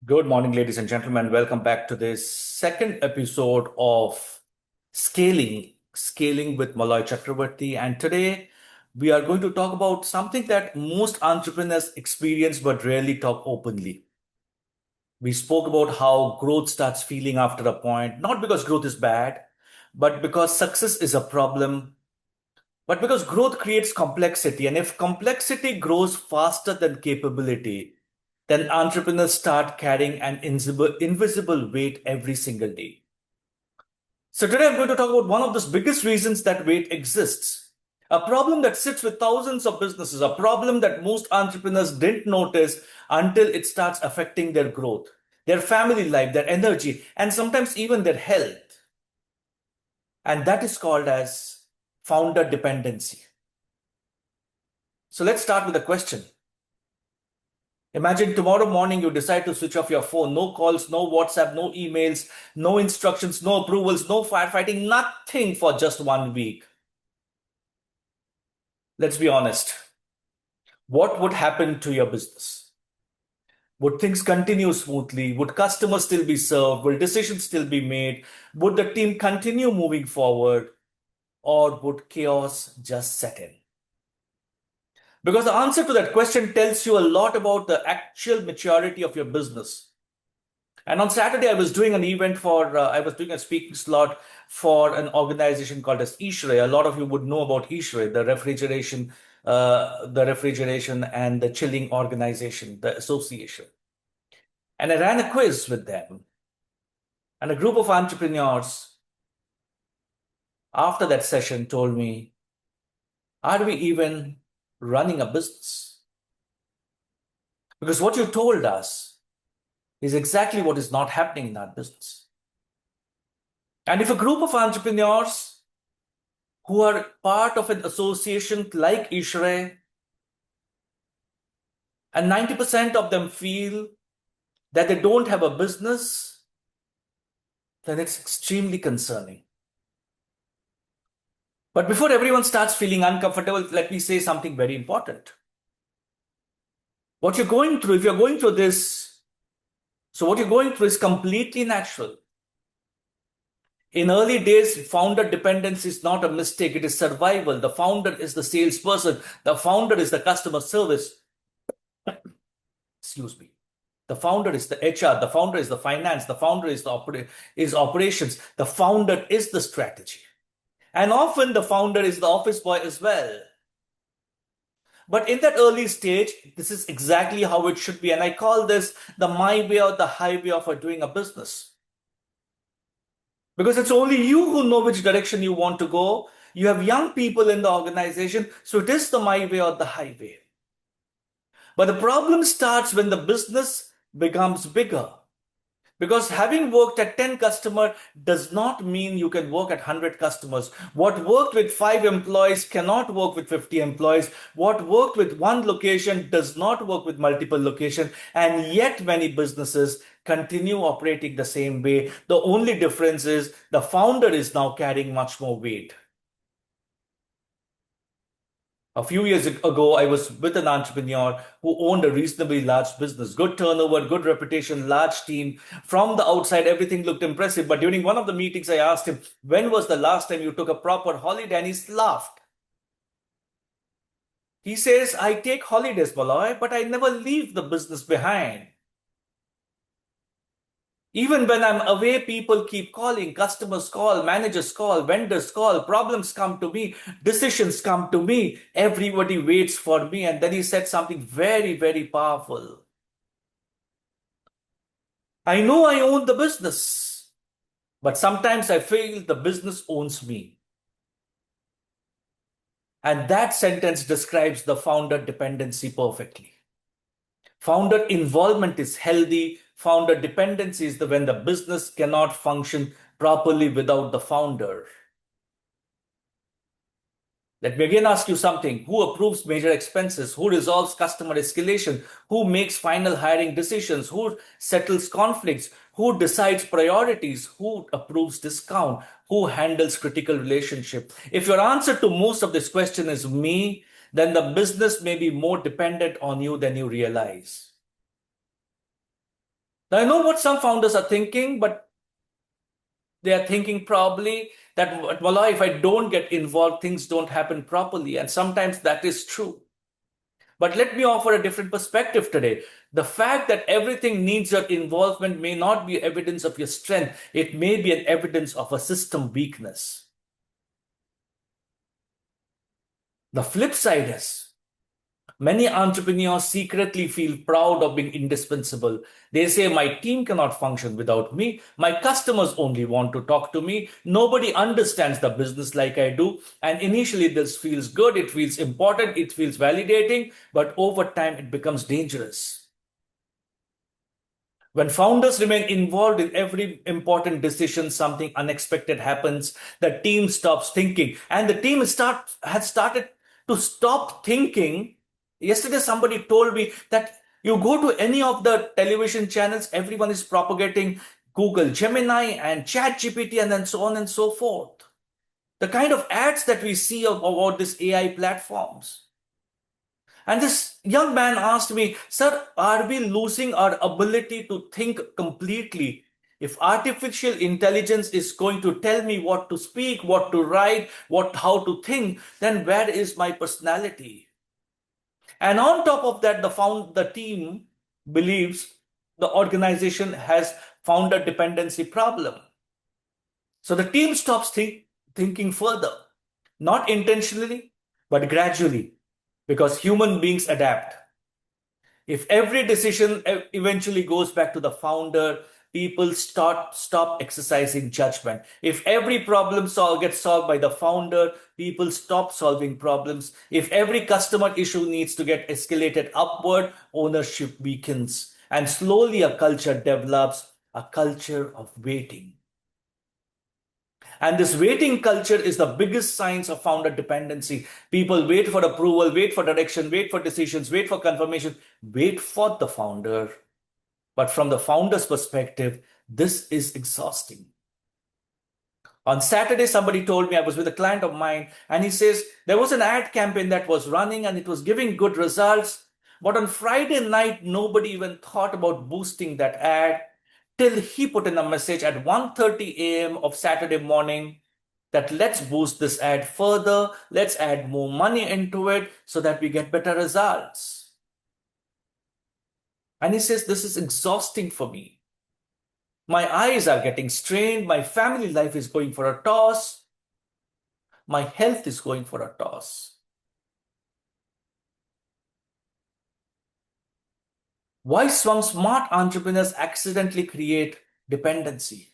Good morning, ladies and gentlemen. Welcome back to this second episode of Scaling with Moloy Chakravorty. And today we are going to talk about something that most entrepreneurs experience but rarely talk openly. We spoke about how growth starts feeling after a point, not because growth is bad, but because success is a problem, but because growth creates complexity. And if complexity grows faster than capability, then entrepreneurs start carrying an invisible weight every single day. So today I'm going to talk about one of the biggest reasons that weight exists. A problem that sits with thousands of businesses, a problem that most entrepreneurs didn't notice until it starts affecting their growth, their family life, their energy, and sometimes even their health. And that is called as founder dependency. So let's start with a question. Imagine tomorrow morning you decide to switch off your phone. No calls, no WhatsApp, no emails, no instructions, no approvals, no firefighting, nothing for just 1 week. Let's be honest. What would happen to your business? Would things continue smoothly? Would customers still be served? Will decisions still be made? Would the team continue moving forward? Or would chaos just set in? Because the answer to that question tells you a lot about the actual maturity of your business. And on Saturday, I was doing an event I was doing a speaking slot for an organization called as Ishray. A lot of you would know about Ishray, the refrigeration and the chilling organization, the association. And I ran a quiz with them. And a group of entrepreneurs after that session told me, are we even running a business? Because what you told us is exactly what is not happening in our business. And if a group of entrepreneurs who are part of an association like Ishray, and 90% of them feel that they don't have a business, then it's extremely concerning. But before everyone starts feeling uncomfortable, let me say something very important. What you're going through, if you're going through this, so what you're going through is completely natural. In early days, founder dependence is not a mistake, it is survival. The founder is the salesperson, the founder is the customer service. Excuse me. The founder is the HR, the founder is the finance, the founder is is operations, the founder is the strategy. And often the founder is the office boy as well. But in that early stage, this is exactly how it should be. And I call this the my way or the highway of doing a business. Because it's only you who know which direction you want to go. You have young people in the organization, so it is the my way or the highway. But the problem starts when the business becomes bigger. Because having worked at 10 customers does not mean you can work at 100 customers. What worked with 5 employees cannot work with 50 employees. What worked with one location does not work with multiple locations. And yet many businesses continue operating the same way. The only difference is the founder is now carrying much more weight. A few years ago, I was with an entrepreneur who owned a reasonably large business, good turnover, good reputation, large team. From the outside, everything looked impressive. But during one of the meetings, I asked him, when was the last time you took a proper holiday? And he laughed. He says, I take holidays, Maloy, but I never leave the business behind. Even when I'm away, people keep calling, customers call, managers call, vendors call, problems come to me, decisions come to me, everybody waits for me. And then he said something very, very powerful. I know I own the business, but sometimes I feel the business owns me. And that sentence describes the founder dependency perfectly. Founder involvement is healthy. Founder dependency is when the business cannot function properly without the founder. Let me again ask you something. Who approves major expenses? Who resolves customer escalation? Who makes final hiring decisions? Who settles conflicts? Who decides priorities? Who approves discount? Who handles critical relationship? If your answer to most of this question is me, then the business may be more dependent on you than you realize. I know what some founders are thinking, but they are thinking probably that, well, if I don't get involved, things don't happen properly. And sometimes that is true. But let me offer a different perspective today. The fact that everything needs your involvement may not be evidence of your strength. It may be an evidence of a system weakness. The flip side is many entrepreneurs secretly feel proud of being indispensable. They say, my team cannot function without me. My customers only want to talk to me. Nobody understands the business like I do. And initially, this feels good. It feels important. It feels validating. But over time, it becomes dangerous. When founders remain involved in every important decision, something unexpected happens. The team stops thinking, and the team has started to stop thinking. Yesterday, somebody told me that you go to any of the television channels, everyone is propagating Google Gemini and ChatGPT, and then so on and so forth. The kind of ads that we see about these AI platforms. And this young man asked me, Sir, are we losing our ability to think completely? If artificial intelligence is going to tell me what to speak, what to write, how to think, then where is my personality? And on top of that, the team believes the organization has found a dependency problem. So the team stops thinking further, not intentionally, but gradually, because human beings adapt. If every decision eventually goes back to the founder, people stop exercising judgment. If every gets solved by the founder, people stop solving problems. If every customer issue needs to get escalated upward, ownership weakens. And slowly a culture develops, a culture of waiting. And this waiting culture is the biggest signs of founder dependency. People wait for approval, wait for direction, wait for decisions, wait for confirmation, wait for the founder. But from the founder's perspective, this is exhausting. On Saturday, somebody told me, I was with a client of mine, and he says there was an ad campaign that was running and it was giving good results. But on Friday night, nobody even thought about boosting that ad till he put in a message at 1:30 a.m. of Saturday morning that let's boost this ad further, let's add more money into it so that we get better results. And he says, this is exhausting for me. My eyes are getting strained. My family life is going for a toss. My health is going for a toss. Why some smart entrepreneurs accidentally create dependency?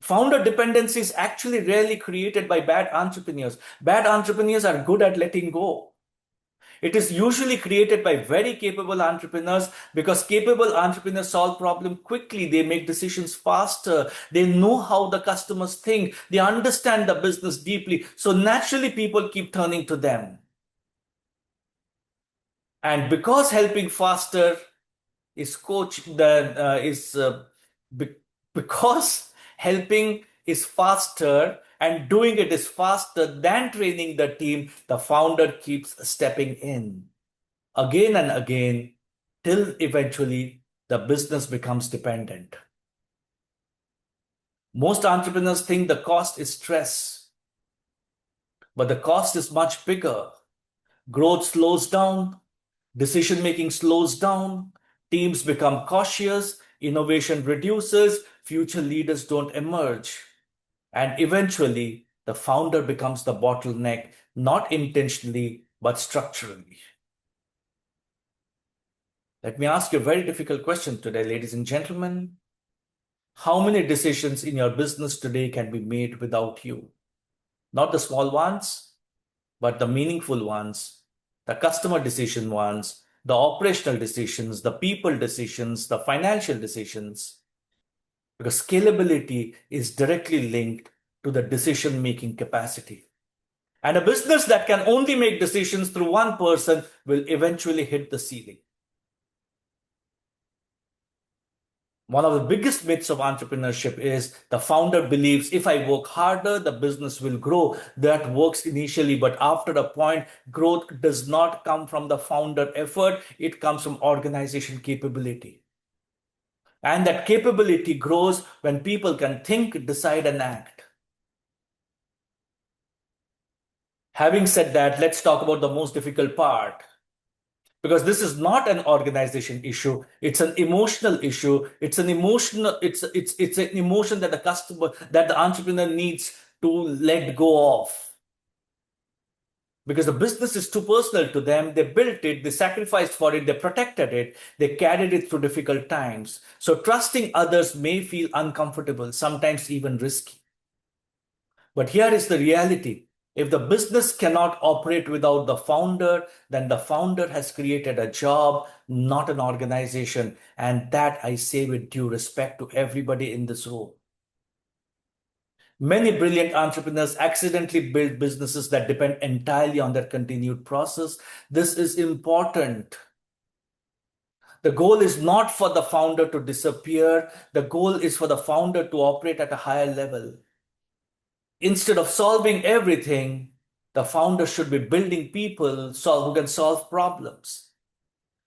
Founder dependency is actually rarely created by bad entrepreneurs. Bad entrepreneurs are good at letting go. It is usually created by very capable entrepreneurs because capable entrepreneurs solve problems quickly. They make decisions faster. They know how the customers think. They understand the business deeply. So naturally, people keep turning to them. And because helping faster is coach than is be- because helping is faster and doing it is faster than training the team, the founder keeps stepping in again and again till eventually the business becomes dependent. Most entrepreneurs think the cost is stress, but the cost is much bigger. Growth slows down, decision making slows down, teams become cautious, innovation reduces, future leaders don't emerge. And eventually, the founder becomes the bottleneck, not intentionally, but structurally. Let me ask you a very difficult question today, ladies and gentlemen. How many decisions in your business today can be made without you? Not the small ones, but the meaningful ones, the customer decision ones, the operational decisions, the people decisions, the financial decisions. Because scalability is directly linked to the decision making capacity. And a business that can only make decisions through one person will eventually hit the ceiling. One of the biggest myths of entrepreneurship is the founder believes if I work harder, the business will grow. That works initially, but after a point, growth does not come from the founder effort. It comes from organization capability. And that capability grows when people can think, decide, and act. Having said that, let's talk about the most difficult part. Because this is not an organization issue, it's an emotional issue. It's an emotion that the entrepreneur needs to let go of. Because the business is too personal to them. They built it, they sacrificed for it, they protected it, they carried it through difficult times. So trusting others may feel uncomfortable, sometimes even risky. But here is the reality. If the business cannot operate without the founder, then the founder has created a job, not an organization. And that I say with due respect to everybody in this room. Many brilliant entrepreneurs accidentally build businesses that depend entirely on their continued process. This is important. The goal is not for the founder to disappear. The goal is for the founder to operate at a higher level. Instead of solving everything, the founder should be building people who can solve problems.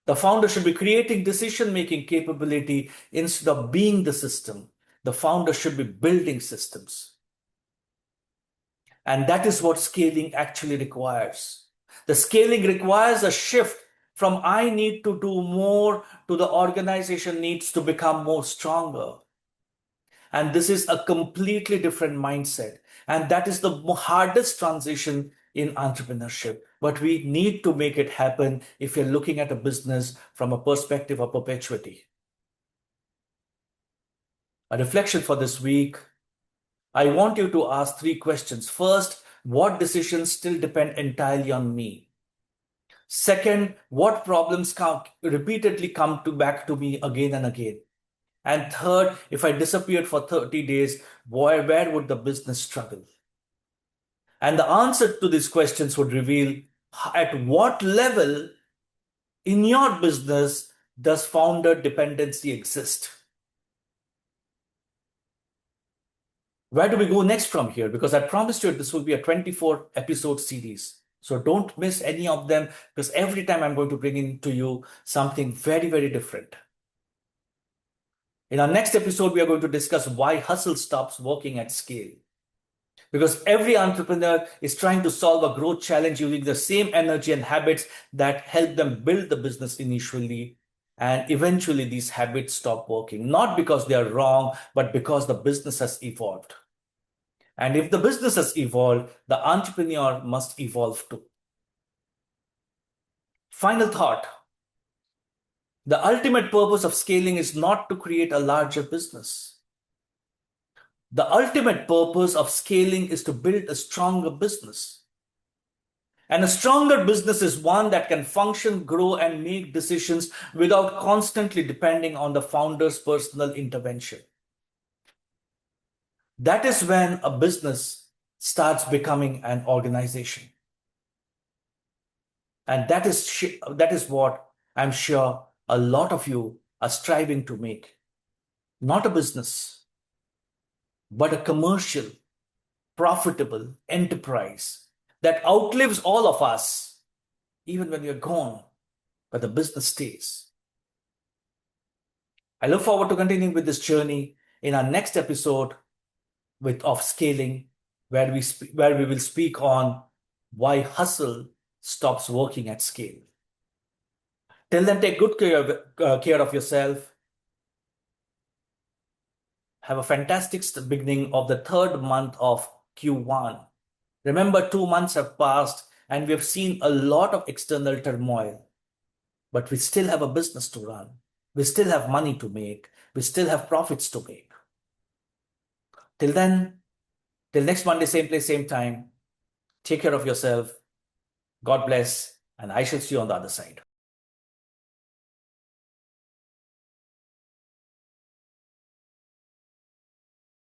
The founder should be creating decision-making capability instead of being the system. The founder should be building systems. And that is what scaling actually requires. The scaling requires a shift from I need to do more to the organization needs to become more stronger. And this is a completely different mindset. And that is the hardest transition in entrepreneurship. But we need to make it happen if you're looking at a business from a perspective of perpetuity. A reflection for this week. I want you to ask 3 questions. First, what decisions still depend entirely on me? Second, what problems repeatedly come back to me again and again? And third, if I disappeared for 30 days, where would the business struggle? And the answer to these questions would reveal at what level in your business does founder dependency exist? Where do we go next from here? Because I promised you this will be a 24 episode series. So don't miss any of them because every time I'm going to bring into you something very, very different. In our next episode, we are going to discuss why hustle stops working at scale. Because every entrepreneur is trying to solve a growth challenge using the same energy and habits that help them build the business initially. And eventually, these habits stop working, not because they are wrong, but because the business has evolved. And if the business has evolved, the entrepreneur must evolve too. Final thought. The ultimate purpose of scaling is not to create a larger business. The ultimate purpose of scaling is to build a stronger business. And a stronger business is one that can function, grow, and make decisions without constantly depending on the founder's personal intervention. That is when a business starts becoming an organization. And that is what I'm sure a lot of you are striving to make. Not a business, but a commercial, profitable enterprise that outlives all of us, even when we're gone, but the business stays. I look forward to continuing with this journey in our next episode of scaling, where we will speak on why hustle stops working at scale. Till then, take good care of yourself. Have a fantastic beginning of the third month of Q1. Remember, 2 months have passed and we have seen a lot of external turmoil, but we still have a business to run. We still have money to make. We still have profits to make. Till then, till next Monday, same place, same time, take care of yourself. God bless, and I shall see you on the other side.